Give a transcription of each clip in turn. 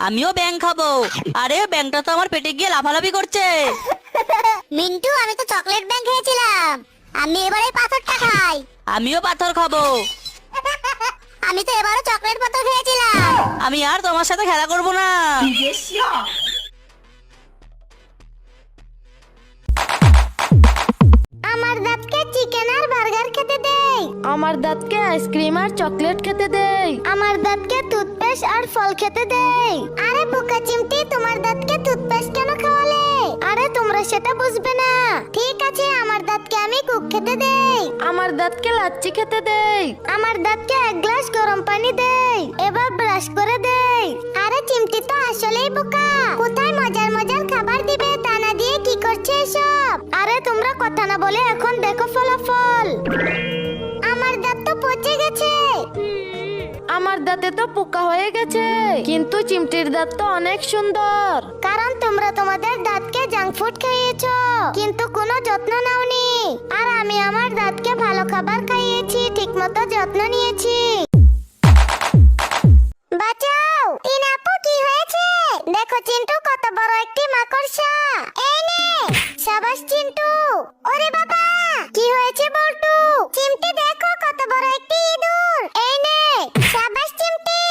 আমিও ব্যাং খাবো। আরে ব্যাংটা তো আমার পেটে গিয়ে লাফালাফি করছে। মিন্টু আমি তো চকলেট ব্যাং খেয়েছিলাম, আমি এবারে পাথরটা খাই। আমিও পাথর খাবো। আমি তো এবারে চকলেট পাথর খেয়েছিলাম। আমি আর তোমার সাথে খেলা করবো না। আমার দাঁতকে চিকেন আর বার্গার খেতে দেই। আমার দাঁতকে আইসক্রিম আর চকলেট খেতে দেই। আমার দাঁতকে টুথপেস্ট আর ফল খেতে দেই। আরে বোকা চিমটি, তোমার দাঁতকে টুথপেস্ট কেন খাওয়ালে? আরে তোমরা সেটা বুঝবে না। ঠিক আছে, আমার দাঁতকে আমি কুক খেতে দেই। আমার দাঁতকে লাচ্ছি খেতে দেই। আমার দাঁতকে এক গ্লাস গরম পানি দেই, এবার ব্রাশ করে দেই। আরে চিমটি তো আসলেই বোকা। কোথায় মজার মজার খাবার দিবে, তা না দিয়ে কি করছে এসব? আরে তোমরা কথা না বলে এখন দেখো ফলাফল। আমার দাঁত তো পচে গেছে। আমার দাঁতে তো পোকা হয়ে গেছে, কিন্তু চিমটির দাঁত তো অনেক সুন্দর। কারণ তোমরা তোমাদের দাঁতকে জাঙ্ক ফুড খাইয়েছো, কিন্তু কোনো যত্ন নাওনি। আর আমি আমার দাঁতকে ভালো খাবার খাইয়েছি, ঠিকমতো যত্ন নিয়েছি। বাঁচাও! টিনাপু কি হয়েছে? দেখো চিন্টু কত বড় একটি মাকড়সা। এই নে, সাবাস চিন্টু। ওরে বাবা, কি হয়েছে বল্টু? চিমটি দেখো কত বড় একটি ইঁদুর। এই নে, সাবাস চিমটি।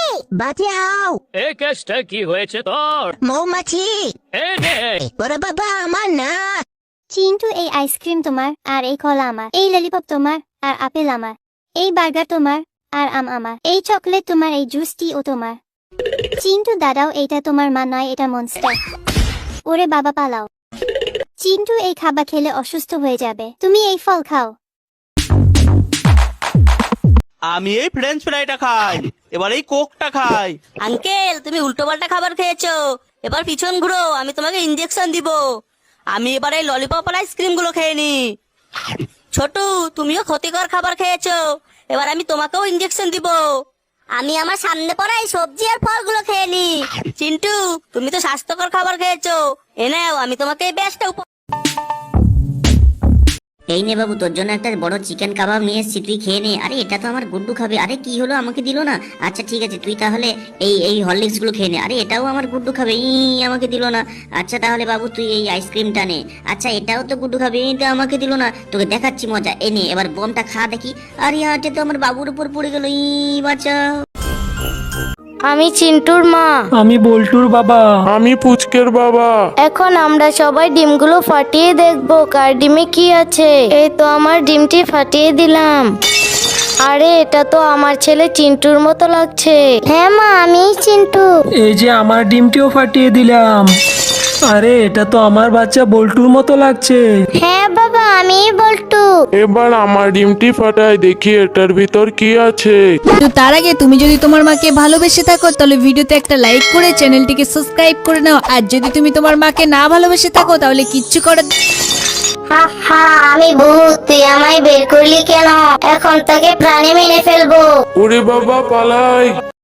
বাঁচাও! এই কেসটা কি হয়েছে তোর? মৌমাছি! এই নে। ওরে বাবা, আমার না! চিন্টু, এই আইসক্রিম তোমার, আর এই কলা আমার। এই ললিপপ তোমার, আর আপেল আমার। এই বার্গার তোমার, আর আম আমার। এই চকলেট তোমার, এই জুসটি ও তোমার। চিন্টু দাদাও, এইটা তোমার মা নয়, এটা মনস্টার। ওরে বাবা, পালাও। চিন্টু, এই খাবার খেলে অসুস্থ হয়ে যাবে। তুমি এই ফল খাও। আমি এই ফ্রেঞ্চ ফ্রাইটা খাই, এবার এই কোকটা খাই। আঙ্কেল, তুমি উল্টোপাল্টা খাবার খেয়েছো। এবার পিছন ঘুরো, আমি তোমাকে ইঞ্জেকশন দিব। আমি এবার এই ললিপপ আর আইসক্রিম গুলো খেয়ে নি। ছোটু, তুমিও ক্ষতিকর খাবার খেয়েছো, এবার আমি তোমাকেও ইঞ্জেকশন দিব। আমি আমার সামনে পড়া এই সবজি আর ফলগুলো খেয়ে নি। চিন্টু, তুমি তো স্বাস্থ্যকর খাবার খেয়েছো, এ নাও আমি তোমাকে এই ব্যাসটা এই নে বাবু, তোর জন্য একটা বড় চিকেন কাবাব নিয়ে এসেছি, তুই খেয়ে নে। আরে এটা তো আমার গুড্ডু খাবে। আরে কি হলো, আমাকে দিল না? আচ্ছা ঠিক আছে, তুই তাহলে এই এই হরলিক্স গুলো খেয়ে নে। আরে এটাও আমার গুড্ডু খাবে, আমাকে দিল না। আচ্ছা তাহলে বাবু তুই এই আইসক্রিমটা নে। আচ্ছা এটাও তো গুড্ডু খাবে, এইটা আমাকে দিল না। তোকে দেখাচ্ছি মজা, এ নে এবার বোমটা খা দেখি। আরে হাটে তো আমার বাবুর উপর পড়ে গেল, বাঁচাও। আমি চিন্টুর মা। আমি বল্টুর বাবা। আমি পুচকের বাবা। এখন আমরা সবাই ডিমগুলো ফাটিয়ে দেখবো কার ডিমে কি আছে। এই তো আমার ডিমটি ফাটিয়ে দিলাম। আরে এটা তো আমার ছেলে চিন্টুর মতো লাগছে। হ্যাঁ মা, আমি চিন্টু। এই যে আমার ডিমটিও ফাটিয়ে দিলাম। আরে এটা তো আমার বাচ্চা বল্টুর মতো লাগছে। হ্যাঁ বাবা, আমি বল্টু। এবার আমার ডিমটি ফাটাই দেখি এটার ভিতর কি আছে। তো তার আগে তুমি যদি তোমার মাকে ভালোবেসে থাকো তাহলে ভিডিওতে একটা লাইক করে চ্যানেলটিকে সাবস্ক্রাইব করে নাও। আর যদি তুমি তোমার মাকে না ভালোবেসে থাকো তাহলে কিচ্ছু করার। হা হা, আমি ভূত, তুই আমায় বের করলি কেন? এখন তাকে প্রাণে মেরে ফেলবো। ওরে বাবা, পালাই।